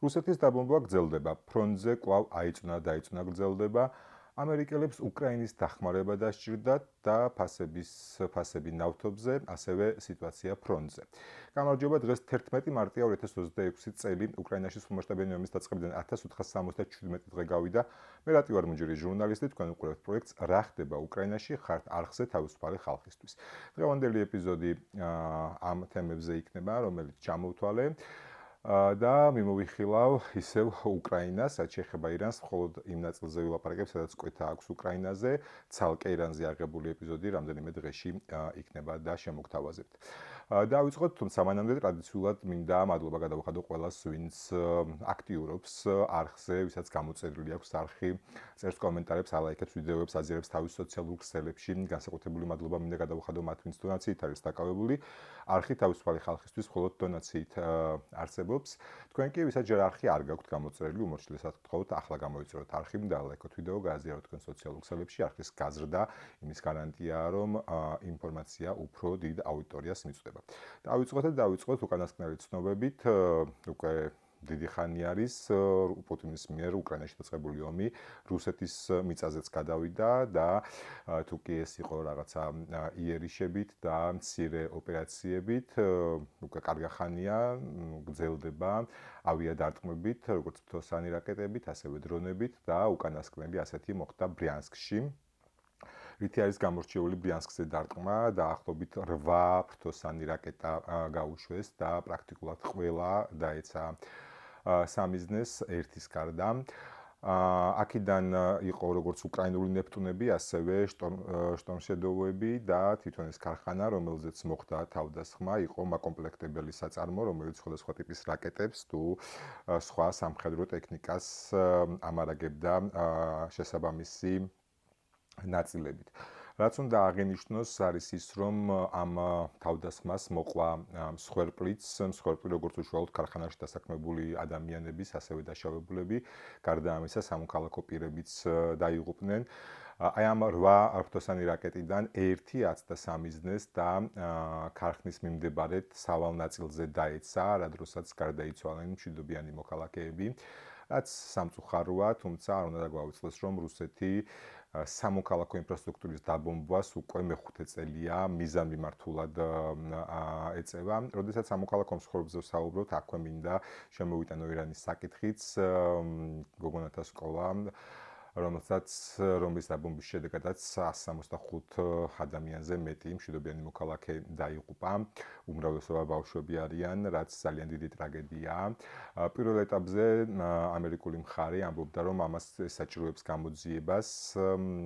რუსეთის დაბომბვა გრძელდება, ფრონტზე კვლავ აიწუნა გრძელდება. ამერიკელებს უკრაინის დახმარება დასჭირდათ და ფასები ნავთობზე, ასევე სიტუაცია ფრონტზე. გამარჯობა, დღეს 11 მარტია 2026 წელი, უკრაინაში სრულმასშტაბიანი ომის დაწყებიდან 1477 დღე გავიდა. მე რატი ვარ მუნჯერი ჟურნალისტი, თქვენ უყურებთ პროექტს რა ხდება უკრაინაში, ხართ არხზე თავისუფალი ხალხისთვის. დღევანდელი ეპიზოდი ამ თემებზე იქნება, რომელიც ჩამოვთვალე. და მიმოვიხილავ ისევ უკრაინას, რაც შეეხება ირანს, მხოლოდ იმ ნაწილზე ვილაპარაკებ, სადაც კვეთა აქვს უკრაინაზე, ცალკე ირანზე აღებული ეპიზოდი რამდენიმე დღეში იქნება და შემოგთავაზებთ. დავიწყოთ, თუმცა მანამდე ტრადიციულად მინდა მადლობა გადავხადო ყველას, ვინც აქტიურობს არხზე, ვისაც გამოწერილი აქვს არხი, წერს კომენტარებს, ალაიქებს ვიდეოებს, აზრებს თავის სოციალურ ქსელებში. განსაკუთრებული მადლობა მინდა გადავხადო მათ, ვინც დონაციით არის დაკავებული. არხი თავისუფალი ხალხისთვის მხოლოდ დონაციით არსებობს. თქვენ კი ვისაც ჯერ არხი არ გაქვთ გამოწერილი, უმორჩილესად გთხოვთ, ახლა გამოიწეროთ არხი და ალაიქოთ ვიდეო, გააზიაროთ თქვენ სოციალურ ქსელებში. არხის გაზრდა იმის გარანტია, რომ ინფორმაცია უფრო დიდ აუდიტორიას მიწვდება. დავიწყოთ უკანასკნელი ცნობებით, უკვე დიდი ხანი არის პუტინის მიერ უკრაინაში დაწყებული ომი, რუსეთის მიწაზეც გადავიდა და თუ კი ეს იყო რაღაცა იერიშებით და მცირე ოპერაციებით, უკვე კარგი ხანია გრძელდება ავიადარტყმებით, როგორც ფთოსანი რაკეტებით, ასევე დრონებით და უკანასკნელი ასეთი მოხდა ბრიანსკში. რითი არის გამორჩეული ბრიანსკზე დარტყმა, დაახლოებით 8 ფთოსანი რაკეტა გაუშვეს და პრაქტიკულად ყველა დაეცა სამიზნეს ერთის გარდა. აქედან იყო როგორც უკრაინული ნეპტუნები, ასევე შტორმშედოუები და თვითონ ეს ქარხანა, რომელზეც მოხდა თავდასხმა, იყო მაკომპლექტებელი საწარმო, რომელიც სხვადასხვა ტიპის რაკეტებს თუ სხვა სამხედრო ტექნიკას ამარაგებდა შესაბამისი ნაწილებით. რაც უნდა აღინიშნოს, არის ის, რომ ამ თავდასხმას მოყვა მსხვერპლი, როგორც უშუალოდ ქარხანაში დასაქმებული ადამიანების, ასევე დაშავებულები, გარდა ამისა სამოქალაქო პირებიც დაიღუპნენ. აი ამ 8 ფთოსანი რაკეტიდან ერთი აცდა სამიზნეს და ქარხნის მიმდებარედ სავალ ნაწილზე დაეცა, რა დროსაც გარდაიცვალნენ მშვიდობიანი მოქალაქეები. რაც სამწუხაროა, თუმცა არ უნდა დაგვაუწყდეს, რომ რუსეთი სამოქალაქო ინფრასტრუქტურის დაბომბვას უკვე მეხუთე წელია მიზანმიმართულად ეწევა. როდესაც სამოქალაქო მსხვერპლებზე ვსაუბრობთ, აქვე მინდა შემოვიტანო ირანის საკითხიც, გოგონათა სკოლა, რომლის დაბომბვის შედეგადაც 165 ადამიანზე მეტი მშვიდობიანი მოქალაქე დაიღუპა. უმრავლესობა ბავშვები არიან, რაც ძალიან დიდი ტრაგედიაა. პირველ ეტაპზე ამერიკული მხარე ამბობდა, რომ ამას საჭიროებს გამოძიებას,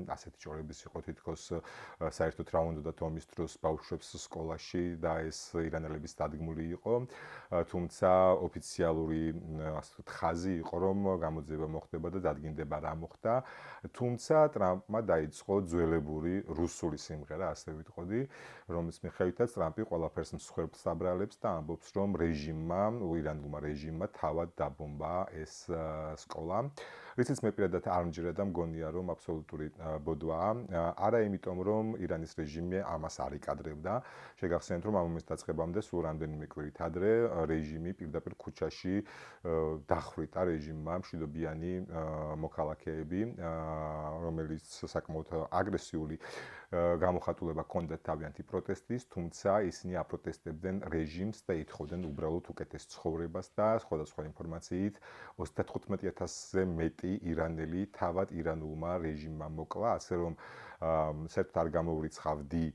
ასეთი ჭორების იყო თითქოს საერთოდ რა უნდათ ომის დროს ბავშვებს სკოლაში და ეს ირანელების დადგმული იყო. თუმცა ოფიციალური ხაზი იყო, რომ გამოძიება მოხდება და დადგინდება რა მოხდა. თუმცა ტრამპმა დაიწყო ძველებური რუსული სიმღერა, ასე ვიტყოდი, რომლის მიხედვითაც ტრამპი ყველაფერს მსხვერპლს აბრალებს და ამბობს, რომ ირანულმა რეჟიმმა თავად დაბომბა ეს სკოლა. რითიც მე პირადად არ მჯერა და მგონია, რომ აბსოლუტური ბოდვაა. არა იმიტომ, რომ ირანის რეჟიმი ამას არ იკადრებდა. შეგახსენებთ, რომ ამ ომის დაწყებამდე სულ რამდენიმე კვირით ადრე რეჟიმი პირდაპირ ქუჩაში დახვრიტა რეჟიმმა მშვიდობიანი მოქალაქეები, რომელიც საკმაოდ აგრესიული გამოხატულება ჰქონდათ თავიანთი პროტესტის, თუმცა ისინი აპროტესტებდნენ რეჟიმს და ითხოვდნენ უბრალოდ უკეთეს ცხოვრებას და სხვადასხვა ინფორმაციით 35,000-ზე მეტი ირანელი თავად ირანულმა რეჟიმმა მოკლა, ასე რომ საერთოდ არ გამოვრიცხავდი,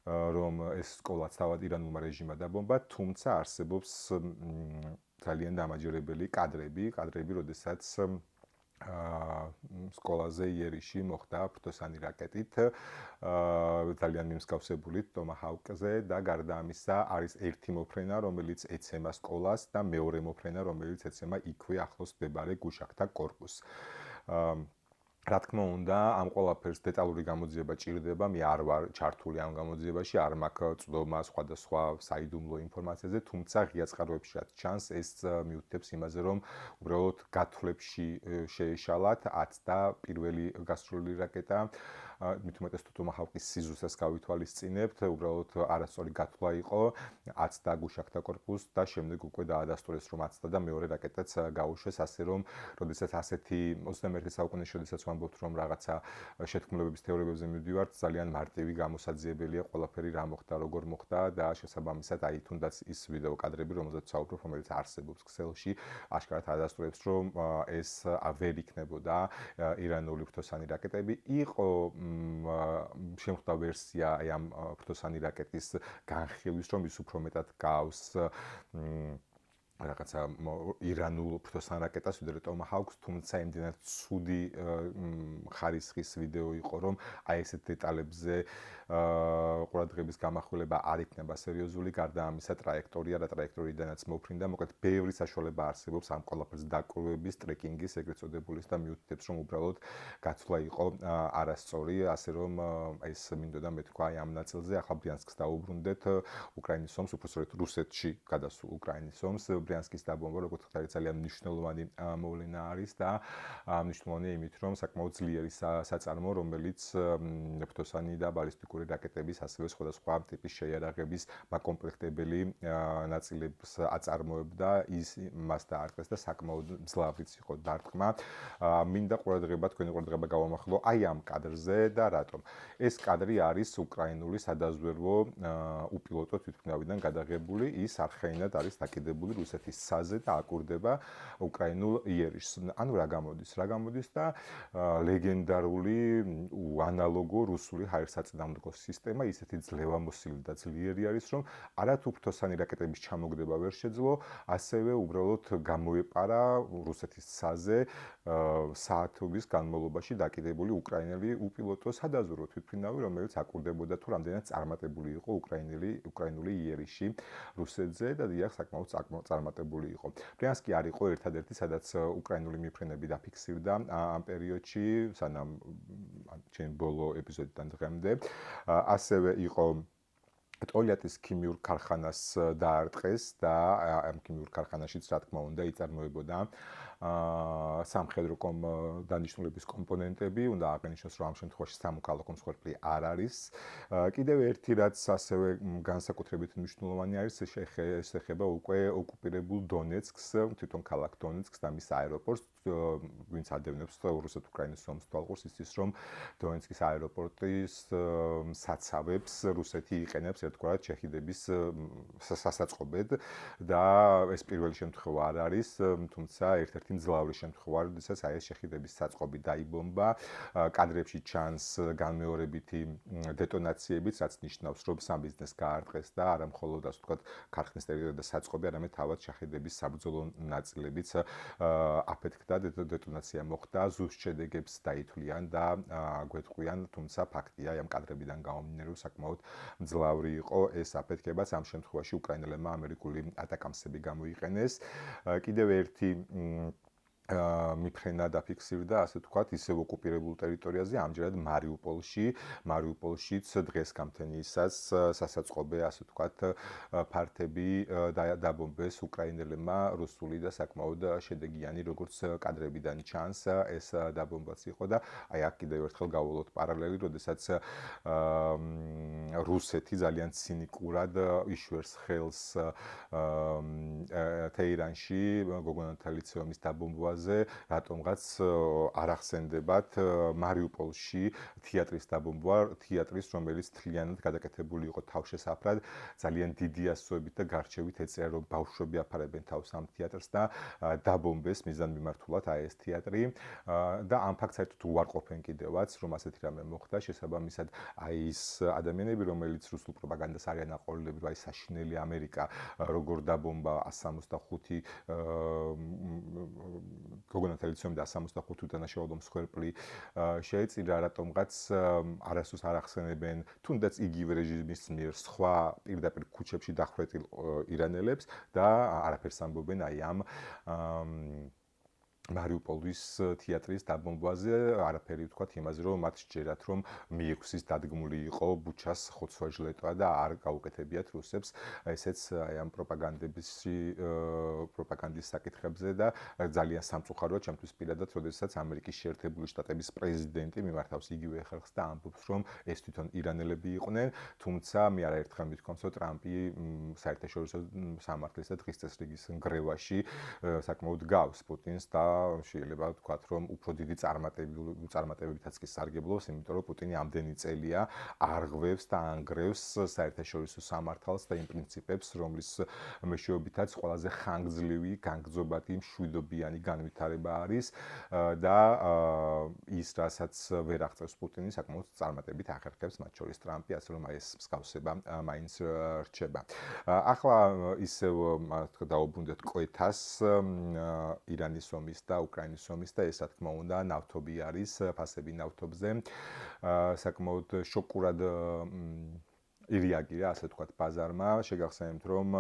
რომ ეს სკოლაც თავად ირანულმა რეჟიმმა დაბომბა, თუმცა არსებობს ძალიან დამაჯერებელი კადრები, როდესაც სკოლაზე იერიში მოხდა ფთოსანი რაკეტით, ძალიან მიმსგავსებული ტომაჰავკზე და გარდა ამისა არის ერთი მოფრენა, რომელიც ეცემა სკოლას და მეორე მოფრენა, რომელიც ეცემა იქვე ახლოს მდებარე გუშაქთა კორპუსს. რა თქმა უნდა, ამ ყველაფერს დეტალური გამოძიება ჭირდება, მე არ ვარ ჩართული ამ გამოძიებაში, არ მაქვს წვდომა სხვადასხვა საიდუმლო ინფორმაციაზე, თუმცა ღია წყაროებში რაც ჩანს, ეს მიუთითებს იმაზე, რომ უბრალოდ გათვლებში შეეშალათ 10 და პირველი გასროლილი რაკეტა მით უმეტეს თუ ტომაჰავკის სიზუსეს გავითვალისწინებთ, უბრალოდ არასწორი გათვლა იყო 10 და გუშაქთა корпуს და შემდეგ უკვე დაადასტურეს რომ 10 და მეორე რაკეტაც გაუშვეს, ასე რომ როდესაც ასეთი 21 საუკუნეში როდესაც ვამბობთ რომ რაღაცა შეთქმულებების თეორიებზე მივდივართ, ძალიან მარტივი გამოსაძიებელია ყველაფერი რა მოხდა, როგორ მოხდა და შესაბამისად აი თუნდაც ის ვიდეო კადრები, რომელზეც ვსაუბრობ, რომელიც არსებობს ქსელში, აშკარად ადასტურებს რომ ეს ვერ იქნებოდა ირანული ფრთოსანი რაკეტები, იყო შემხდა ვერსია აი ამ ფრთოსანი რაკეტის განხილვის, რომ ის უფრო მეტად გავს რაღაცა ირანულ ფრთოსან რაკეტას, ვიდრე ტომაჰავკს, თუმცა იმდენად ცუდი ხარისხის ვიდეო იყო, რომ აი ესეთ დეტალებზე ყურადღების გამახვილება არ იქნება სერიოზული, გარდა ამისა ტრაექტორია და ტრაექტორიიდანაც მოფრინდა, მოკლედ ბევრი საშუალება არსებობს ამ ყველაფერს დაკვირვების, ტრეკინგის, ეგრეთ წოდებულის და მიუთითებს, რომ უბრალოდ გაცვლა იყო არასწორი, ასე რომ ეს მინდოდა მეთქვა აი ამ ნაწილზე, ახლა ბრიანსკს დაუბრუნდეთ, უკრაინის ომს, უბრალოდ რუსეთში გადასულ უკრაინის ომს, ბრიანსკის დაბომბვა, როგორც ხარ ძალიან მნიშვნელოვანი მოვლენა არის და მნიშვნელოვანია იმით, რომ საკმაოდ ძლიერი საწარმო, რომელიც ფრთოსანი და ბალისტიკური რაკეტების, ასევე სხვადასხვა ტიპის შეიარაღების მაკომპლექტებელი ნაწილებს აწარმოებდა, ის მას დაარტყეს და საკმაოდ მძლავრიც იყო დარტყმა. მინდა თქვენი ყურადღება გავამახვილო აი ამ კადრზე და რატომ. ეს კადრი არის უკრაინული სადაზვერვო უპილოტო თვითმფრინავიდან გადაღებული, ის არხეინად არის დაკიდებული რუსეთის საზე და აკურდება უკრაინულ იერიშს. ანუ რა გამოდის? რა გამოდის და ლეგენდარული ანალოგო რუსული ჰაერსაწინააღმდეგო სისტემა ისეთი ძლევამოსილი და ძლიერი არის, რომ არათუ ფრთოსანი რაკეტების ჩამოგდება ვერ შეძლო, ასევე უბრალოდ გამოეპარა რუსეთის საზე საათების განმავლობაში დაკიდებული უკრაინელი უპილოტო სადაზვერვო თვითმფრინავი, რომელიც აკურდებოდა თუ რამდენად წარმატებული იყო უკრაინული იერიში რუსეთზე და დიახ საკმაოდ წარმატებული იყო. ბრიანსკი არ იყო ერთადერთი, სადაც უკრაინული მიფრენები დაფიქსირდა ამ პერიოდში, სანამ ჩემ ბოლო ეპიზოდიდან დღემდე. ასევე იყო ტოლიატის ქიმიურ ქარხანას დაარტყეს და ამ ქიმიურ ქარხანაშიც რა თქმა უნდა იწარმოებოდა სამხედრო დანიშნულების კომპონენტები, უნდა აღინიშნოს, რომ ამ შემთხვევაში სამოქალაქო მსხვერპლი არ არის. კიდევ ერთი რაც ასევე განსაკუთრებით მნიშვნელოვანი არის, ეს ეხება უკვე ოკუპირებულ დონეცკს, თვითონ ქალაქ დონეცკს და მის აეროპორტს, ვინც ადევნებს რუსეთ-უკრაინის ომს თვალყურს, იცის, რომ დონეცკის აეროპორტის საცავებს რუსეთი იყენებს ერთგვარად ჩეხიდების სასაწყობად და ეს პირველი შემთხვევა არ არის, თუმცა ერთ-ერთი მძლავრი შემთხვევა, როდესაც აი ეს ჩეხიდების საწყობი დაიბომბა, კადრებში ჩანს განმეორებითი დეტონაციებიც, რაც ნიშნავს, რომ სამბიზნეს გაარტყეს და არა მხოლოდ ასე ვთქვათ, ქარხნის ტერიტორია და საწყობი, არამედ თავად ჩეხიდების საბრძოლო ნაწილებიც აფეთქდა, დეტონაცია მოხდა, ზუსტ შედეგებს დაითვლიან და გვეტყვიან, თუმცა ფაქტია, ამ კადრებიდან გამომდინარე, საკმაოდ მძლავრი იყო ეს აფეთქებაც. ამ შემთხვევაში უკრაინელებმა ამერიკული ატაკამსები გამოიყენეს. კიდევ ერთი მიფრენა დაფიქსირდა, ასე ვთქვათ, ისევ ოკუპირებულ ტერიტორიაზე, ამჯერად მარიუპოლშიც დღეს გამთენიისას სასაწყობე, ასე ვთქვათ, ფართები დაბომბეს უკრაინელებმა რუსული და საკმაოდ შედეგიანი, როგორც კადრებიდან ჩანს, ეს დაბომბაც იყო და აი აქ კიდევ ერთხელ გავულოთ პარალელი, როდესაც რუსეთი ძალიან ცინიკურად იშვერს ხელს თეირანში გოგონათა ლიცეუმის დაბომბვა რატომღაც არ ახსენდებათ მარიუპოლში თეატრის დაბომბვა, თეატრის, რომელიც თლიანად გადაკეთებული იყო თავშესაფრად, ძალიან დიდი ასოებით და გარჩევით ეწერა, რომ ბავშვები აფარებენ თავს ამ თეატრს და დაბომბეს მიზანმიმართულად აი ეს თეატრი და ამ ფაქტს საერთოდ უარყოფენ კიდევაც, რომ ასეთი რამე მოხდა, შესაბამისად აი ის ადამიანები, რომელიც რუსულ პროპაგანდას არიან აყოლებული, აი საშინელი ამერიკა როგორ დაბომბა 165 გოგონათა ლიცეუმი და 165 უდანაშაულო მსხვერპლი შეეწირა, რატომღაც არასდროს არ ახსენებენ თუნდაც იგივე რეჟიმის მიერ სხვა პირდაპირ ქუჩებში დახვრეტილ ირანელებს და არაფერს ამბობენ აი ამ მარიუპოლის თეატრის დაბომბვაზე არაფერი ვთქვათ იმაზე, რომ მათ სჯერათ, რომ მიექვსის დადგმული იყო ბუჩას ხოცვა-ჟლეტვა და არ გაუკეთებიათ რუსებს ესეც აი ამ პროპაგანდის საკითხებზე და ძალიან სამწუხაროა ჩემთვის პირადად, როდესაც ამერიკის შეერთებული შტატების პრეზიდენტი მიმართავს იგივე ხალხს და ამბობს, რომ ეს თვითონ ირანელები იყვნენ, თუმცა მე არაერთხელ მithქვამს, რომ ტრამპი საერთაშორისო სამართლის და დღის წესრიგის ნგრევაში საკმაოდ გავს პუტინს და შეიძლება ვთქვათ, რომ უფრო დიდი წარმატებებითაც კი სარგებლობს, იმიტომ რომ პუტინი ამდენი წელია არღვევს და ანგრევს საერთაშორისო სამართალს და იმ პრინციპებს, რომლის მეშვეობითაც ყველაზე ხანგრძლივი, განგრძობადი, მშვიდობიანი განვითარება არის და ის, რასაც ვერ აღწევს პუტინი, საკმაოდ წარმატებით ახერხებს, მათ შორის ტრამპი, ასე რომ აი ეს მსგავსება მაინც რჩება. ახლა ისევ დაუბრუნდეთ კვეთას ირანის ომის და უკრაინის ომის და ეს რა თქმა უნდა ნავთობი არის ფასები ნავთობზე საკმაოდ შოკურად ირეაგირა ასე ვთქვათ ბაზარმა შეგახსენებთ რომ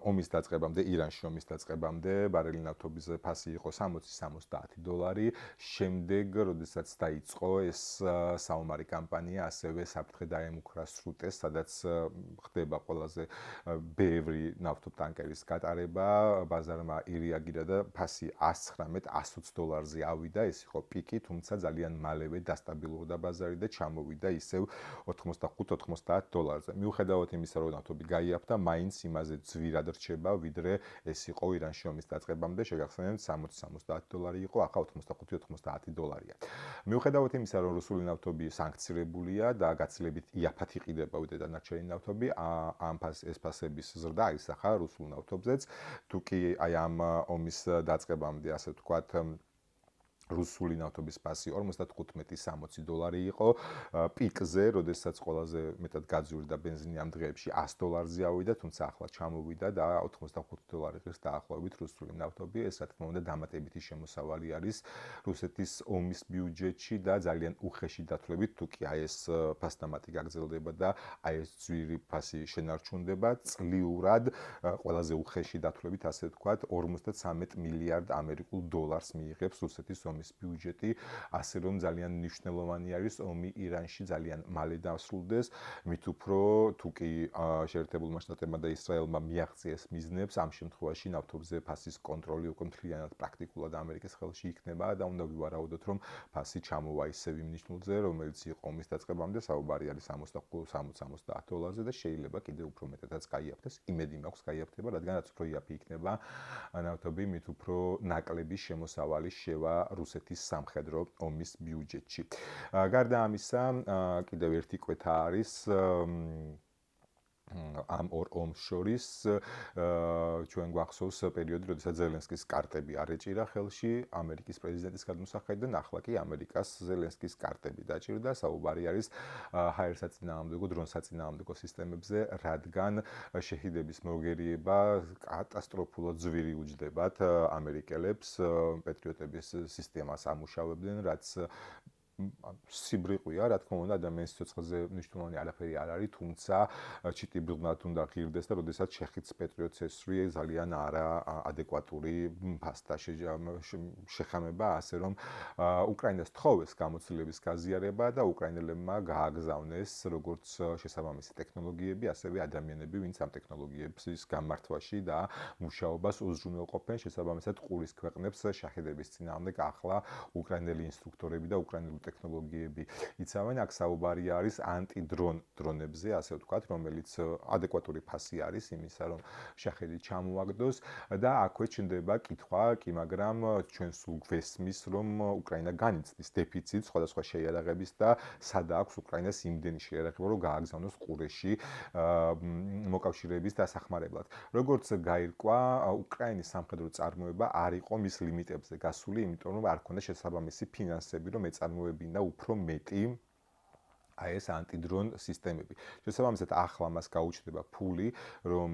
ომის დაწყებამდე ირანში ომის დაწყებამდე ბარელი ნავთობის ფასი იყო 60-70 დოლარი შემდეგ როდესაც დაიწყო ეს საომარი კამპანია ასევე საფრთხე დაემუქრა სრუტეს სადაც ხდება ყველაზე ბევრი ნავთობტანკერის გატარება ბაზარმა ირეაგირა და ფასი 119-120 დოლარზე ავიდა ეს იყო პიკი თუმცა ძალიან მალევე დასტაბილურდა ბაზარი და ჩამოვიდა ისევ 85-90 დოლარზე მიუხედავად იმისა რომ ნავთობი გაიაფთა მაინც იმაზე ძვირად რჩება, ვიდრე ეს იყო ირანში ომის დაწყებამდე, შეგახსენებთ 60-70 დოლარი იყო, ახლა 85-90 დოლარია. მიუხედავად იმისა, რომ რუსული ნავთობი სანქცირებულია და გაცილებით იაფად იყიდება ვიდრე დანარჩენი ნავთობი, ეს ფასების ზრდა აისახა რუსულ ნავთობზეც, თუკი აი ამ ომის დაწყებამდე, ასე ვთქვათ, რუსული ნავთობის ფასი 55-60 დოლარი იყო პიკზე, როდესაც ყველაზე მეტად გაძვირდა ბენზინი ამ დღეებში 100 დოლარზე ავიდა, თუმცა ახლა ჩამოვიდა და 85 დოლარი ღირს დაახლოებით რუსული ნავთობი. ეს რა თქმა უნდა დამატებითი შემოსავალი არის რუსეთის ომის ბიუჯეტში და ძალიან უხეში დათვლებით, თუკი აი ეს ფასდამატი გაგრძელდება და აი ეს ძვირი ფასი შენარჩუნდება, წლიურად ყველაზე უხეში დათვლებით, ასე ვთქვათ, 53 მილიარდ ამერიკულ დოლარს მიიღებს რუსეთის ომის ბიუჯეტი, ასე რომ ძალიან მნიშვნელოვანი არის ომი ირანში ძალიან მალე დასრულდეს, მით უფრო თუკი შეერთებულმა შტატებმა და ისრაელმა მიაღწიეს მიზნებს, ამ შემთხვევაში ნავთობზე ფასის კონტროლი უკვე მთლიანად პრაქტიკულად ამერიკის ხელში იქნება და უნდა ვივარაუდოთ, რომ ფასი ჩამოვა ისევ იმ ნიშნულზე, რომელიც იყო ომის დაწყებამდე, საუბარი არის 60-70 დოლარზე და შეიძლება კიდევ უფრო მეტადაც გაიაფთეს, იმედი მაქვს გაიაფთება, რადგან რაც უფრო იაფი იქნება ნავთობი, მით უფრო ნაკლები შემოსავალი შევა რუსეთის სამხედრო ომის ბიუჯეტში. გარდა ამისა, კიდევ ერთი კვეთა არის ამ ორ ომს შორის ჩვენ გვახსოვს პერიოდი, როდესაც ზელენსკის კარტები არ ეჭირა ხელში ამერიკის პრეზიდენტის გადმოსახედიდან, ახლა კი ამერიკას ზელენსკის კარტები დაჭირდა, საუბარი არის ჰაერსაწინააღმდეგო, დრონსაწინააღმდეგო სისტემებზე, რადგან შეჰიდების მოგერიება კატასტროფულად ძვირი უჯდებათ ამერიკელებს, პეტრიოტების სისტემას ამუშავებდნენ, რაც სიბრიყვია, რა თქმა უნდა, ადამიანის სიცოცხლეზე მნიშვნელოვანი არაფერი არ არის, თუმცა ჩიტიბრღნად უნდა ღირდეს და როდესაც შეხიც პეტრიოტს ესვრი ძალიან არაადეკვატური ფასთა შეხამება, ასე რომ უკრაინას თხოვეს გამოცდილების გაზიარება და უკრაინელებმა გააგზავნეს როგორც შესაბამისი ტექნოლოგიები, ასევე ადამიანები, ვინც ამ ტექნოლოგიების გამართვაში და მუშაობას უზრუნველყოფენ, შესაბამისად ყურის ქვეყნებს შაჰედების წინააღმდეგ ახლა უკრაინელი ინსტრუქტორები და უკრაინელი ტექნოლოგიები იცავენ, აქ საუბარი არის ანტიდრონებზე, ასე ვთქვათ, რომელიც ადეკვატური ფასი არის იმისა, რომ შაჰედი ჩამოაგდოს და აქვე ჩნდება კითხვა, კი მაგრამ ჩვენ სულ გვესმის, რომ უკრაინა განიცდის დეფიციტს სხვადასხვა შეიარაღების და სადა აქვს უკრაინას იმდენი შეიარაღება, რომ გააგზავნოს ყურეში მოკავშირეების დასახმარებლად. როგორც გაირკვა, უკრაინის სამხედრო წარმოება არ იყო მის ლიმიტებზე გასული, იმიტომ რომ არ ქონდა შესაბამისი ფინანსები, რომ ეწარმოებინა უფრო მეტი აი ეს ანტიდრონ სისტემები. შესაბამისად, ახლა მას გაუჩნდება ფული, რომ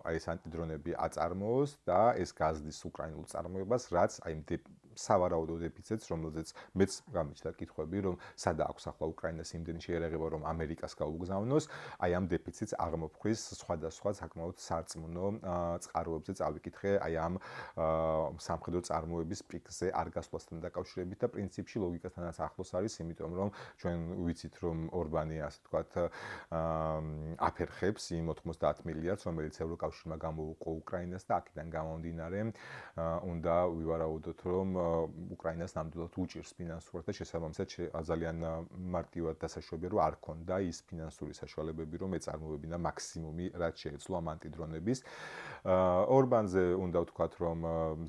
აი ეს ანტიდრონები აწარმოოს და ეს გაზრდის უკრაინულ წარმოებას, რაც აი სავარაუდო დეფიციტს, რომელზეც მეც გამიჩნდა კითხვები, რომ სადა აქვს ახლა უკრაინას იმდენი შეერაღება, რომ ამერიკას გაუგზავნოს, აი ამ დეფიციტს აღმოფხვის სხვადასხვა საკმაოდ სარწმუნო წყაროებზე წავიკითხე, აი ამ სამხედრო წარმოების პიკზე არ გასვლასთან დაკავშირებით და პრინციპში ლოგიკასთანაც ახლოს არის, იმიტომ რომ ჩვენ ვიცით, რომ ორბანი ასე ვთქვათ აფერხებს იმ 90 მილიარდს, რომელიც ევროკავშირმა გამოუყო უკრაინას და აქედან გამომდინარე უნდა ვივარაუდოთ, რომ უკრაინას ნამდვილად უჭირს ფინანსურად და შესაბამისად ძალიან მარტივად დასაშვები რომ არ ქონდა ის ფინანსური საშუალებები, რომ ეწარმოებინა მაქსიმუმი, რაც შეეძლო ამ ანტიდრონების. ორბანზე უნდა ვთქვათ, რომ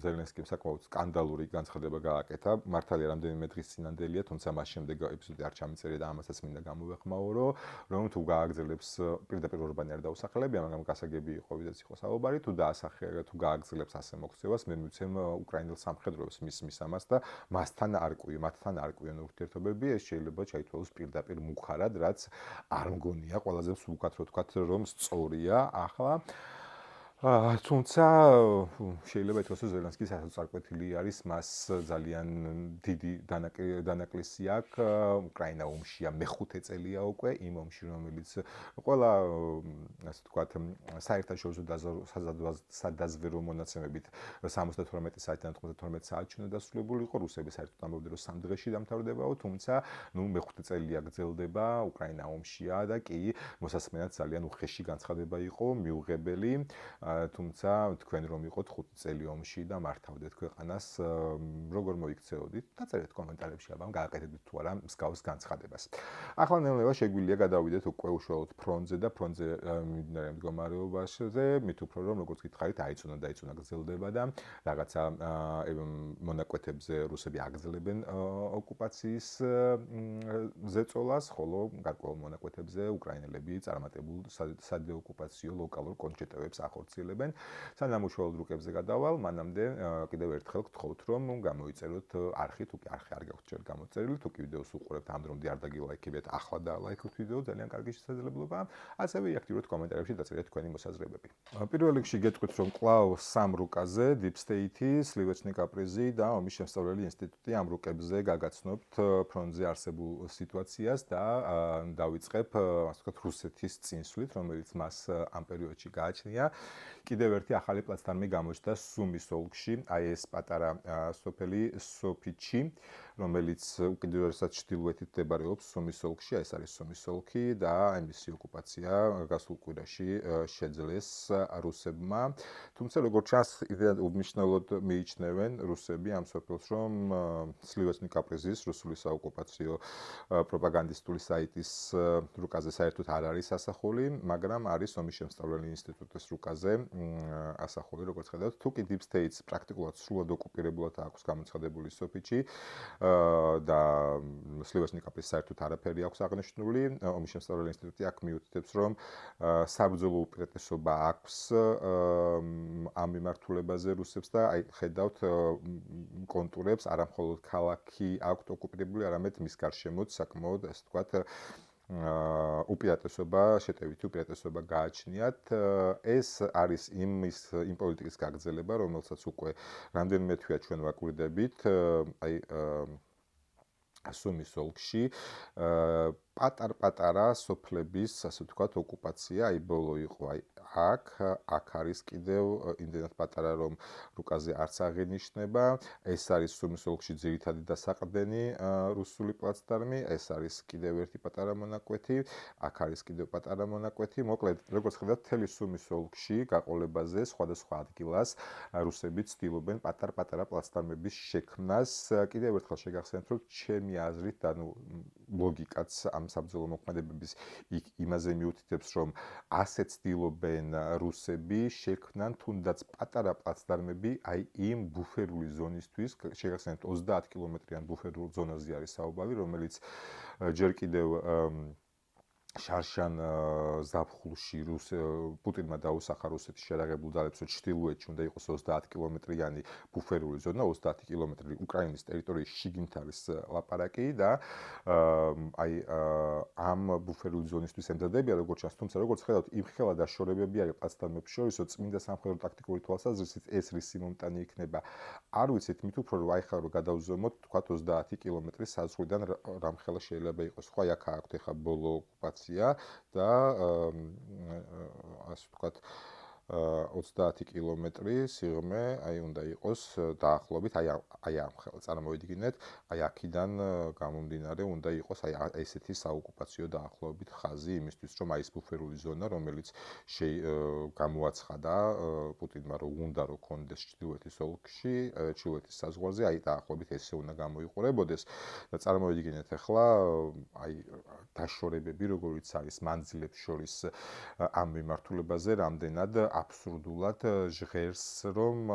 ზელენსკიმ საკმაოდ სკანდალური განცხადება გააკეთა. მართალია რამდენიმე დღის წინანდელია, თუმცა მას შემდეგ ეპიზოდი არ ჩამიწერია და ამასაც მინდა გამოვეხმაურო, რომ თუ გააგრძელებს პირდაპირ ორბანი არ დაუსახელებია, მაგრამ გასაგები იყო, ვიდრე იყო საუბარი, თუ გააგრძელებს ასე მოქცევას, მე მივცემ უკრაინელ სამხედროებს მის ამას და მასთან მათთან არ კვიან ურთიერთობები, ეს შეიძლება ჩაითვალოს პირდაპირ მუხარად, რაც არ მგონია ყველაზე მსუბუქად რო ვთქვათ, რომ სწორია ახლა. თუმცა შეიძლება ითქვას, რომ ზელენსკი სასწარკვეთილი არის, მას ძალიან დიდი დანაკლისი აქვს. უკრაინა ომშია მეხუთე წელია უკვე, იმ ომში, რომელიც ყველა ასე ვთქვათ, საერთაშორისო სადაზვერვო მონაცემებით 78 საათიდან 92 საათში უნდა დასრულებული იყო, რუსები საერთოდ ამბობდნენ, რომ 3 დღეში დამთავრდებაო, თუმცა მეხუთე წელია გრძელდება, უკრაინა ომშია და კი მოსასმენად ძალიან უხეში განცხადება იყო, მიუღებელი. თუმცა თქვენ რომ იყოთ 5 წელი ომში და მართავდეთ ქვეყანას, როგორ მოიქცეოდით? დაწერეთ კომენტარებში, აბა გააკეთებთ თუ არა მსგავს განცხადებას. ახლა ნელ-ნელა შეგვიძლია გადავიდეთ უკვე უშუალოდ ფრონტზე და ფრონტზე მიმდინარე მდგომარეობაზე, მით უფრო რომ როგორც გითხარით, დაიწუნა გრძელდება და რაღაცა მონაკვეთებზე რუსები აგრძელებენ ოკუპაციის ზეწოლას, ხოლო გარკვეულ მონაკვეთებზე უკრაინელები წარმატებულ სადეოკუპაციო ლოკალურ კონჩეტებებს ახორციელებენ. სანამ უშუალოდ რუკებზე გადავალ, მანამდე კიდევ ერთხელ გთხოვთ, რომ გამოიწეროთ არხი, თუ კი არხი არ გაქვთ ჯერ გამოწერილი, თუ კი ვიდეოს უყურებთ ამ დრომდე არ დაგილაიქებიათ, ახლა დაალაიქოთ ვიდეო, ძალიან კარგი შესაძლებლობაა. ასევე იაქტიუროთ კომენტარებში დაწერეთ თქვენი მოსაზრებები. პირველ რიგში გეტყვით, რომ კлау სამ რუკაზე, Deep State-ი, Slivechny Kaprizi და ომის შემსწავლელი ინსტიტუტი ამ რუკებზე გაგაცნობთ ფრონტზე არსებულ სიტუაციას და დავიწყებ, ასე ვთქვათ, რუსეთის წინსვლით, რომელიც მას ამ პერიოდში გააჩნია. კიდევ ერთი ახალი პლატფორმი გამოჩნდა სუმის ოლქში, აი ეს პატარა სოფელი სოფიჩი, რომელიც უკიდურესად ჩრდილოეთით მდებარეობს სუმის ოლქში, ეს არის სუმის ოლქი და მისი ოკუპაცია გასულ კვირაში შეძლეს რუსებმა. თუმცა როგორც ჩანს, იდეა უმნიშვნელოდ მიიჩნევენ რუსები ამ სოფელს, რომ Slivechny Kaprizis რუსული საოკუპაციო პროპაგანდისტული საიტის რუკაზე საერთოდ არ არის ასახული, მაგრამ არის ომის შემსწავლელი ინსტიტუტის რუკაზე ასახული, როგორც ხედავთ, თუ კი Deep State-ს პრაქტიკულად სრულად ოკუპირებულად აქვს გამოცხადებული სოფიჩი და Slivechny Kaprizis საერთოდ არაფერი აქვს აღნიშნული, ომის შემსწავლელი ინსტიტუტი აქ მიუთითებს, რომ საბრძოლო უპირატესობა აქვს ამ მიმართულებაზე რუსებს და აი ხედავთ კონტურებს, არა მხოლოდ ქალაქი აქვთ ოკუპირებული, არამედ მის გარშემოც საკმაოდ, ასე ვთქვათ, უპირატესობა, შეტევითი უპირატესობა გააჩნიათ. ეს არის იმ პოლიტიკის გაგრძელება, რომელსაც უკვე რამდენიმე თვეა ჩვენ ვაკვირდებით, აი სუმის ოლქში პატარ-პატარა სოფლების, ასე ვთქვათ, ოკუპაცია, აი ბოლო იყო აი აქ არის კიდევ იმდენად პატარა, რომ რუკაზე არც აღინიშნება. ეს არის სუმის ოლქში ძირითადი დასაყრდენი რუსული პლატფორმი, ეს არის კიდევ ერთი პატარა მონაკვეთი, აქ არის კიდევ პატარა მონაკვეთი. მოკლედ, როგორც ხედავთ, მთელი სუმის ოლქში გაყოლებაზე სხვადასხვა ადგილას რუსები ცდილობენ პატარ-პატარა პლატფორმების შექმნას. კიდევ ერთხელ შეგახსენებთ, რომ ჩემი აზრით და ლოგიკაც ამ საბრძოლო მოქმედებების იმაზე მიუთითებს, რომ ასე ცდილობენ რუსები შექმნან თუნდაც პატარა პლატფორმები აი იმ ბუფერული ზონისთვის, შეგახსენებთ 30 კილომეტრიან ბუფერულ ზონაზე არის საუბარი, რომელიც ჯერ კიდევ შარშან ზაფხულში პუტინმა დაუსახა რუსეთის შეერაღებულ ძალებს, რომ ჩრდილოეთში უნდა იყოს 30 კილომეტრიანი ბუფერული ზონა, 30 კილომეტრი უკრაინის ტერიტორიის შიგნით არის ლაპარაკი და ამ ბუფერული ზონისთვის ემზადებიან, როგორც ჩანს, თუმცა როგორც ხედავთ, იმხელა დაშორებები არის პლაცდარმებს შორის, რომ წმინდა სამხედრო ტაქტიკური თვალსაზრისით ეს რისი მომტანი იქნება. არ ვიცით, მით უფრო რომ აიხარ რომ გადავზომოთ, თქვათ 30 კილომეტრის საზღვრიდან რამხელა შეიძლება იყოს. ხო, აქ აქვთ ახლა ბოლო ოკუპაცია და ასე ვთქვათ 30 კილომეტრი სიღრმე, უნდა იყოს დაახლოებით აი ამ ხელ წარმოვიდგინეთ, აი აქედან გამომდინარე უნდა იყოს აი ესეთი საოკუპაციო დაახლოებით ხაზი იმისთვის, რომ აი ეს ბუფერული ზონა, რომელიც გამოაცხადა პუტინმა, რომ უნდა რომ კონდეს ჩრდილოეთის ოლქში, ჩრდილოეთის საზღვარზე, აი დაახლოებით ესე უნდა გამოიყურებოდეს და წარმოვიდგინეთ ახლა აი დაშორებები, როგორიც არის მანძილებს შორის ამ მიმართულებაზე, რამდენად აბსურდულად ჟღერს, რომ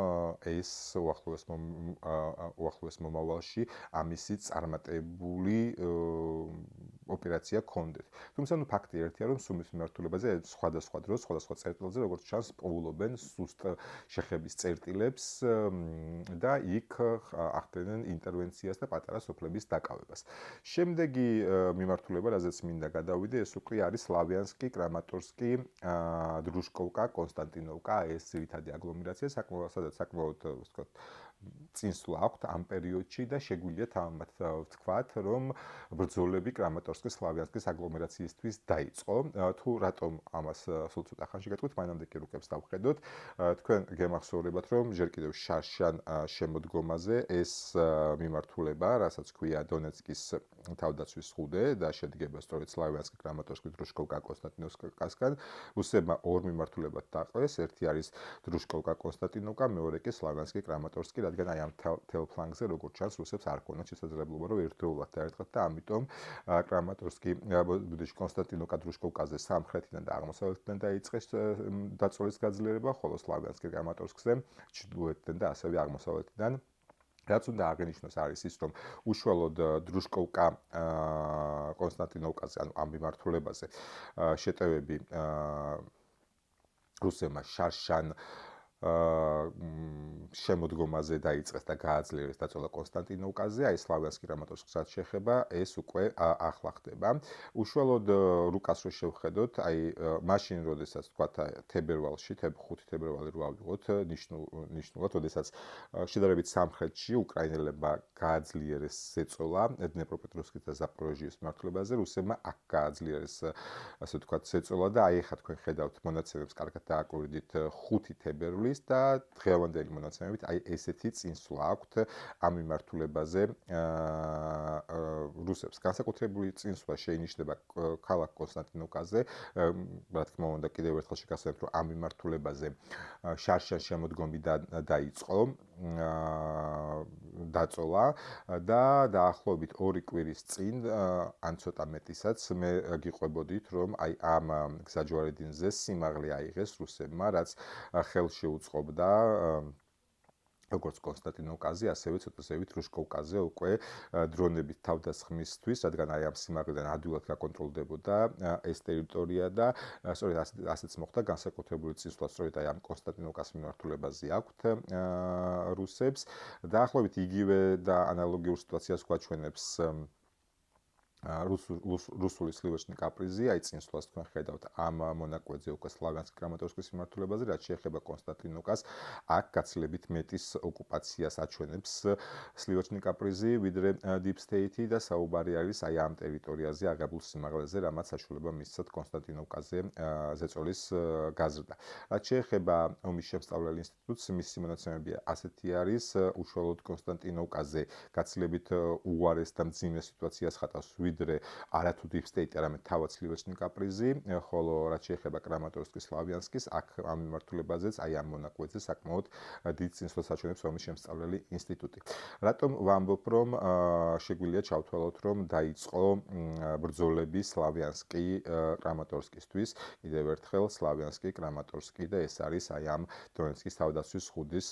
ეს უახლოეს მომავალში ამისი წარმატებული ოპერაცია კონდეთ. თუმცა ნუ ფაქტი ერთია, რომ სუმის მიმართულებაზე სხვადასხვა დროს, სხვადასხვა წერტილზე, როგორც ჩანს, პოულობენ სუსტ შეხების წერტილებს და იქ ახდენენ ინტერვენციას და პატარა სოფლების დაკავებას. შემდეგი მიმართულება, რაზეც მინდა გადავიდე, ეს უკვე არის სლავიანსკი, კრამატორსკი, დრუშკოვკა, კონსტანტინოვკა, ეს ძირითადი აგლომერაცია, სადაც საკმაოდ, ვთქვათ, წინსვლა აქვთ ამ პერიოდში და შეგვიძლია თამამად ვთქვათ, რომ ბრძოლები კრამატორსკის, სლავიანსკის აგლომერაციისთვის დაიწყო. თუ რატომ ამას სულ ცოტა ხანში გეტყვით, მანამდე კი რუკებს დავხედოთ. თქვენ გემახსოვრებათ, რომ ჯერ კიდევ შარშან შემოდგომაზე ეს მიმართულება, რასაც ქვია დონეცკის თავდაცვის ხუდე და შედგება სწორედ სლავიანსკი, კრამატორსკი, დრუშკოვკა, კონსტანტინოვკასგან. რუსებმა ორ მიმართულებად დაყრეს, ერთი არის დრუშკოვკა, კონსტანტინოვკა, მეორე კი სლავიანსკი, კრამატორსკი, რადგან აი ამ თელ ფლანგზე, როგორც ჩანს, რუსებს არ ქონდათ შესაძლებლობა, რომ ერთდროულად დაერწყათ და ამიტომ კრამატორსკი, კონსტანტინოვკა, დრუშკოვკაზე სამხრეთიდან და აღმოსავლეთიდან დაიწყეს დაწოლის გაძლიერება, ხოლო სლავიანსკი, კრამატორსკზე ჩრდილოეთიდან და ასევე აღმოსავლეთიდან. რაც უნდა აღინიშნოს არის ის, რომ უშუალოდ დრუშკოვკა კონსტანტინოვკაზე, ანუ ამ მიმართულებაზე შეტევები რუსებმა შარშან შემოდგომაზე დაიწყეს და გააძლიერეს დაწოლა კონსტანტინოვკაზე, აი სლავიანსკი, კრამატორსკსაც შეეხება, ეს უკვე ახლა ხდება. უშუალოდ რუკას რო შევხედოთ, აი მაშინ როდესაც თქვათ თებერვალში, 5 თებერვალი რო ავიღოთ, ნიშნულად, როდესაც შედარებით სამხრეთში უკრაინელებმა გააძლიერეს ზეწოლა დნეპროპეტროვსკის და ზაპოროჟიეს მიმართულებაზე, რუსებმა აქ გააძლიერეს, ასე ვთქვათ, ზეწოლა და აი ახლა თქვენ ხედავთ მონაცემებს, კარგად დააკვირდით 5 თებერვლის და დღევანდელი მონაცემებით აი ესეთი წინსვლა აქვთ ამ მიმართულებაზე რუსებს. განსაკუთრებული წინსვლა შეინიშნება ქალაქ კონსტანტინოვკაზე, რა თქმა უნდა, კიდევ ერთხელ შეგახსენებთ, რომ ამ მიმართულებაზე შარშან შემოდგომიდან დაიწყო დაწოლა და დაახლოებით 2 კვირის წინ, ან ცოტა მეტისაც, მე გიყვებოდით, რომ აი ამ გზაჯვარედინზე სიმაღლე აიღეს რუსებმა, რაც ხელში უწყობდა როგორც კონსტანტინოვკაზე, ასევე ცოტასევით დრუშკოვკაზე უკვე დრონებით თავდასხმისთვის, რადგან აი ამ სიმაღლიდან ადვილად გაკონტროლდებოდა ეს ტერიტორია და სწორედ ასეც მოხდა, განსაკუთრებული წინსვლა სწორედ აი ამ კონსტანტინოვკას მიმართულებაზე აქვთ რუსებს. დაახლოებით იგივე და ანალოგიურ სიტუაციას გვაჩვენებს რუსული სლივოჩნი კაპრიზი, აი წინსვლას თქვენ ხედავთ ამ მონაკვეთზე უკვე სლავიანსკი, კრამატორსკის მიმართულებაზე, რაც შეეხება კონსტანტინოვკას, აქ გაცილებით მეტის ოკუპაციას აჩვენებს სლივოჩნი კაპრიზი, ვიდრე დიპ სტეიტი და საუბარი არის აი ამ ტერიტორიაზე აღებულ სიმაღლეზე, რამაც საშუალება მისცათ კონსტანტინოვკაზე ზეწოლის გაზრდა. რაც შეეხება ომის შემსწავლელ ინსტიტუტს, მისი მონაცემები ასეთი არის, უშუალოდ კონსტანტინოვკაზე გაცილებით უარეს და მძიმე სიტუაციას ხატავს ვიდრე არათუ დიპ სტეიტი, არამედ თავად სლივოჩნი კაპრიზი, ხოლო რაც შეეხება კრამატორსკის, სლავიანსკის, აქ ამ მიმართულებაზეც აი ამ მონაკვეთზე საკმაოდ დიდ წინსვლას აჩვენებს ომის შემსწავლელი ინსტიტუტი. რატომ ვამბობ, რომ შეგვიძლია ჩავთვალოთ, რომ დაიწყო ბრძოლები სლავიანსკი, კრამატორსკისთვის, კიდევ ერთხელ სლავიანსკი, კრამატორსკი და ეს არის აი ამ დონეცკის თავდაცვის ხუდის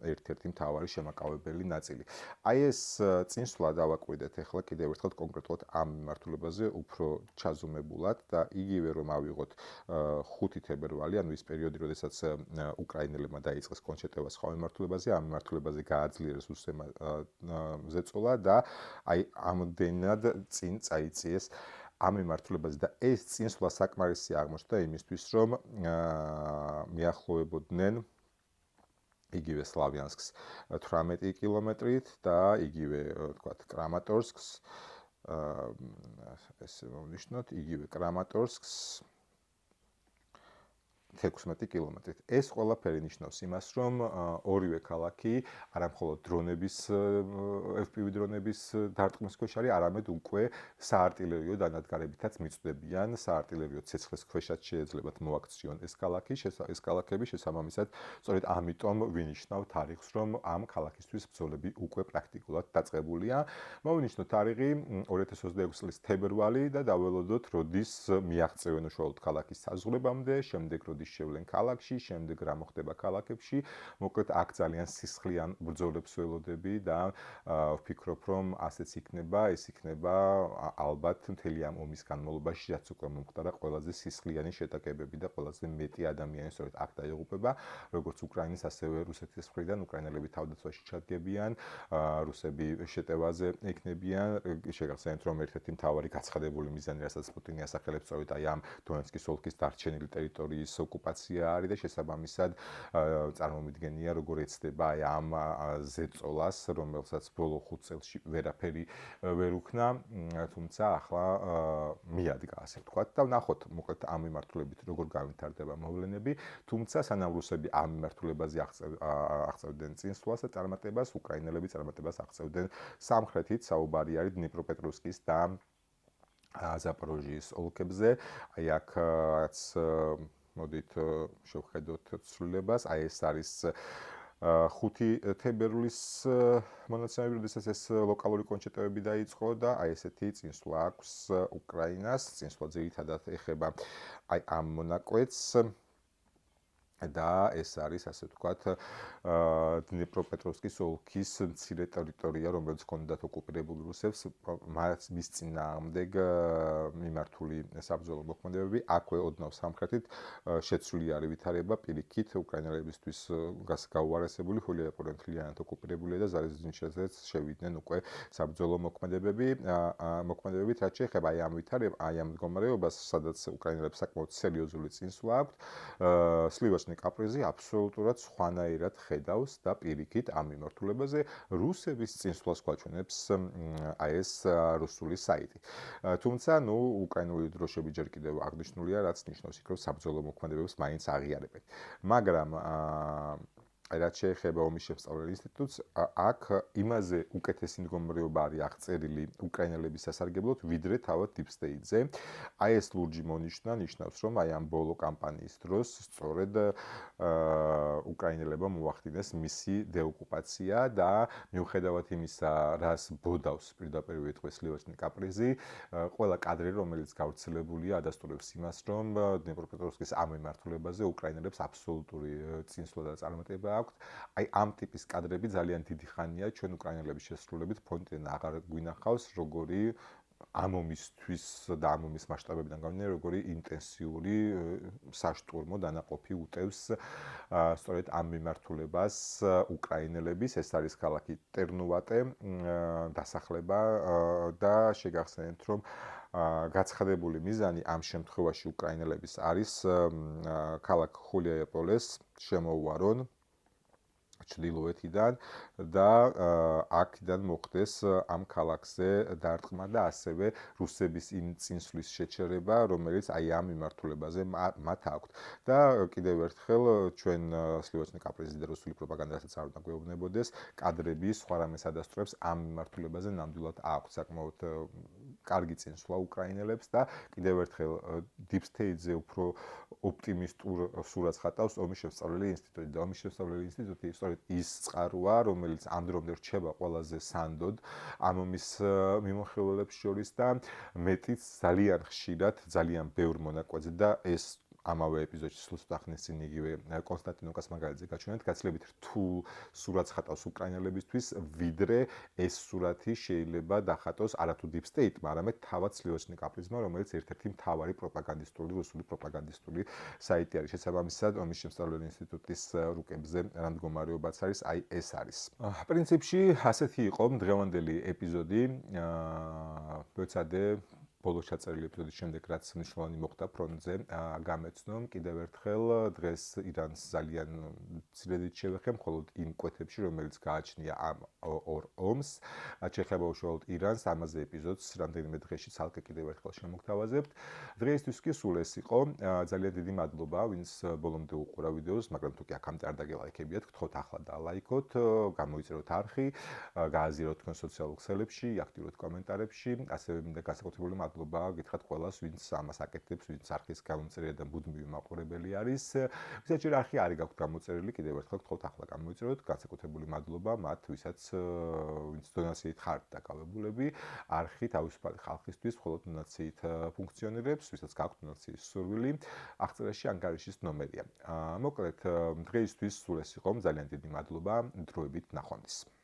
ერთ-ერთი მთავარი შემაკავებელი ნაწილი. აი ეს წინსვლა დავაკვირდეთ ახლა კიდევ ერთხელ კონკრეტულად ამ მიმართულებაზე უფრო ჩაზომებულად და იგივე რომ ავიღოთ 5 თებერვალი, ანუ ის პერიოდი, როდესაც უკრაინელებმა დაიწყეს კონჩეტება სხვა მიმართულებაზე, ამ მიმართულებაზე გააძლიერეს რუსებმა ზეწოლა და აი ამდენად წინ წაიწიეს ამ მიმართულებაზე და ეს წინსვლა საკმარისი აღმოჩნდა იმისთვის, რომ მიახლოვებოდნენ იგივე სლავიანსკს 18 კილომეტრით და იგივე თქვათ კრამატორსკს ესე მომნიშნოთ, იგივე კრამატორსკს 16 კილომეტრით. ეს ყველაფერი ნიშნავს იმას, რომ ორივე ქალაქი არამხოლოდ დრონების FPV დრონების დარტყმის ქვეშ არის, არამედ უკვე საარტილერიო დანადგარებითაც მიწვდებიან, საარტილერიო ცეცხლის ქვეშაც შეეძლებათ მოაქციონ ეს ქალაქი, ეს ქალაქები შესაბამისად, სწორედ ამიტომ ვინიშნავ თარიღს, რომ ამ ქალაქისთვის ბრძოლები უკვე პრაქტიკულად დაწყებულია. მოვინიშნოთ თარიღი 2026 წლის თებერვალი და დაველოდოთ, როდის მიაღწევენ უშუალოდ ქალაქის საზღვრებამდე, შემდეგ როდის შევლენ ქალაქში, შემდეგ რა მოხდება ქალაქებში. მოკლედ აქ ძალიან სისხლიან ბრძოლებს ველოდები და ვფიქრობ, რომ ასეც იქნება, ეს იქნება ალბათ მთელი ამ ომის განმავლობაში, რაც უკვე მომხდარა, ყველაზე სისხლიანი შეტაკებები და ყველაზე მეტი ადამიანი სწორედ აქ დაიღუპება, როგორც უკრაინის, ასევე რუსეთის მხრიდან. უკრაინელები თავდაცვაში ჩადგებიან, რუსები შეტევაზე იქნებიან. შეგახსენებთ, რომ ერთ-ერთი მთავარი გაცხადებული მიზანი, რასაც პუტინი ასახელებს, სწორედ აი ამ დონეცკის ოლქის დარჩენილი ტერიტორიის ოკუპაცია არის და შესაბამისად წარმომიდგენია როგორ ეცდება აი ამ ზეწოლას, რომელსაც ბოლო 5 წელში ვერაფერი ვერ უქნა, თუმცა ახლა მიადგა ასე ვთქვათ და ვნახოთ მოკლედ ამ მიმართულებით როგორ გავითარდება მოვლენები, თუმცა სანამ რუსები ამ მიმართულებაზე აღწევდნენ წინსვლას და წარმატებას, უკრაინელები წარმატებას აღწევდნენ სამხრეთით, საუბარი არის დნიპროპეტროვსკის და ზაპოროჟიის ოლქებზე. აი აქაც მოდით შევხედოთ ცვლილებას, აი ეს არის 5 თებერვლის მონაცემები, როდესაც ეს ლოკალური კონჩეტებები დაიწყო და აი ესეთი წინსვლა აქვს უკრაინას, წინსვლა ძირითადად ეხება აი ამ მონაკვეთს და ეს არის ასე ვთქვათ დნიპროპეტროვსკის ოლქის მცირე ტერიტორია, რომელიც ჰქონდათ ოკუპირებული რუსებს, მის წინააღმდეგ მიმართული საბრძოლო მოქმედებები. აქვე ოდნავ სამხრეთით შეცვლილი არის ვითარება, პირიქით უკრაინელებისთვის გაუარესებული, ხულიაპური მთლიანად ოკუპირებულია და ზალიზნიჩეზეც შევიდნენ უკვე საბრძოლო მოქმედებებით, რაც შეეხება აი ამ მდგომარეობას, სადაც უკრაინელებს საკმაოდ სერიოზული წინსვლა აქვთ. სლივოჩნი კაპრიზი აბსოლუტურად სხვანაირად ხედავს და პირიქით ამ მიმართულებაზე რუსების წინსვლას გვაჩვენებს აი ეს რუსული საიტი. თუმცა, უკრაინული დროშები ჯერ კიდევ აღნიშნულია, რაც ნიშნავს იქ, რომ საბრძოლო მოქმედებებს მაინც აღიარებენ. მაგრამ რაც შეეხება ომის შესწავლილ ინსტიტუტს, აქ იმაზე უკეთესი მდგომარეობა არის აღწერილი უკრაინელების სასარგებლოდ, ვიდრე თავად Deep State-ზე. აი ეს ლურჯი მონიშნა, ნიშნავს, რომ აი ამ ბოლო კამპანიის დროს სწორედ უკრაინელებმა მოახდინეს მისი დეოკუპაცია და მიუხედავად იმისა, რას ბოდავს პირდაპირ ვიტყვეს სლივოჩნი კაპრიზი, ყველა კადრი, რომელიც გავრცელებულია, ადასტურებს იმას, რომ დნიპროპეტროვსკის ამ მიმართულებაზე უკრაინელებს აბსოლუტური წინსვლა და წარმატება აქვთ. აი ამ ტიპის კადრები ძალიან დიდი ხანია ჩვენ უკრაინელების შესრულებით ფონტიდან აღარ გვინახავს, როგორი ამ ომისთვის და ამ ომის მასშტაბებიდან გამომდინარე, როგორი ინტენსიური საშტურმო დანაყოფი უტევს სწორედ ამ მიმართულებას უკრაინელების. ეს არის ქალაქი ტერნოვატე, დასახლება და შეგახსენებთ, რომ გაცხადებული მიზანი ამ შემთხვევაში უკრაინელების არის ქალაქ ხულიაპოლეს შემოუარონ ჩრდილოეთიდან და აქედან მოხდეს ამ ქალაქზე დარტყმა და ასევე რუსების იმ წინსვლის შეჩერება, რომელიც აი ამ მიმართულებაზე მათ აქვთ. და კიდევ ერთხელ ჩვენ სლივოჩნი კაპრიზი და რუსული პროპაგანდასაც არ უნდა გვეუბნებოდეს, კადრები სხვა რამეს ადასტურებს ამ მიმართულებაზე ნამდვილად აქვთ საკმაოდ კარგი წინსვლა უკრაინელებს და კიდევ ერთხელ Deep State-ზე უფრო ოპტიმისტურ სურათს ხატავს ომის შესწავლილი ინსტიტუტი და ომის შესწავლილი ინსტიტუტი სწორედ ის წყაროა, რომელიც ამ დრომდე რჩება ყველაზე სანდოდ ამ ომის მიმოხილველებს შორის და მეტიც ძალიან ხშირად, ძალიან ბევრ მონაკვეთზე და ეს ამავე ეპიზოდში სულ წახნის წინ იგივე კონსტანტინო კასმაგალიძე გაჩვენეთ გაცილებით რთულ სურათს ხატავს უკრაინელებისთვის, ვიდრე ეს სურათი შეიძლება დახატოს არათუ deep state-მა, არამედ თავად სლივოსნი კაპრიზმა, რომელიც ერთ-ერთი მთავარი პროპაგანდისტული რუსული პროპაგანდისტული საიტი არის. შესაბამისად, ომის შემსწავლელი ინსტიტუტის რუკებზე რა მდგომარეობაც არის, აი ეს არის. პრინციპში ასეთი იყო დღევანდელი ეპიზოდი. ვეცადე ბოლოს ჩაწერილი ეპიზოდის შემდეგ, რაც მნიშვნელოვანი მოხდა ფრონტზე, გამეცნო კიდევ ერთხელ დღეს ირანს ძალიან მცირედით შევეხე, მხოლოდ იმ კვეთებში, რომელიც გააჩნია ამ ორ ომს. შეხება უშუალოდ ირანს, ამაზე ეპიზოდს რამდენიმე დღეში ცალკე კიდევ ერთხელ შემოგთავაზებთ. დღეისთვის კი სულ ეს იყო. ძალიან დიდი მადლობა, ვინც ბოლომდე უყურა ვიდეოს, მაგრამ თუ კი აქამდე არ დაგელაიქებიათ, გთხოვთ ახლა დალაიქოთ, გამოიწეროთ არხი, გააზიაროთ თქვენ სოციალურ ქსელებში, აქტიუროთ კომენტარებში, ასევე მინდა განსაკუთრებული მადლობა გითხრათ ყველას, ვინც ამას აკეთებს, ვინც არხის გამომწერელი და მუდმივი მაყურებელი არის. ვისაც ჯერ არხი არ გაქვთ გამოწერილი, კიდევ ერთხელ გთხოვთ ახლა გამოიწეროთ. განსაკუთრებული მადლობა მათ, ვინც დონაციით ხართ დაკავებულები. არხი თავისუფალი ხალხისთვის მხოლოდ დონაციით ფუნქციონირებს, ვისაც გაქვთ დონაციის სურვილი, აღწერაში ანგარიშის ნომერია. მოკლედ, დღეისთვის სულ ეს იყო. ძალიან დიდი მადლობა. დროებით ნახვამდის.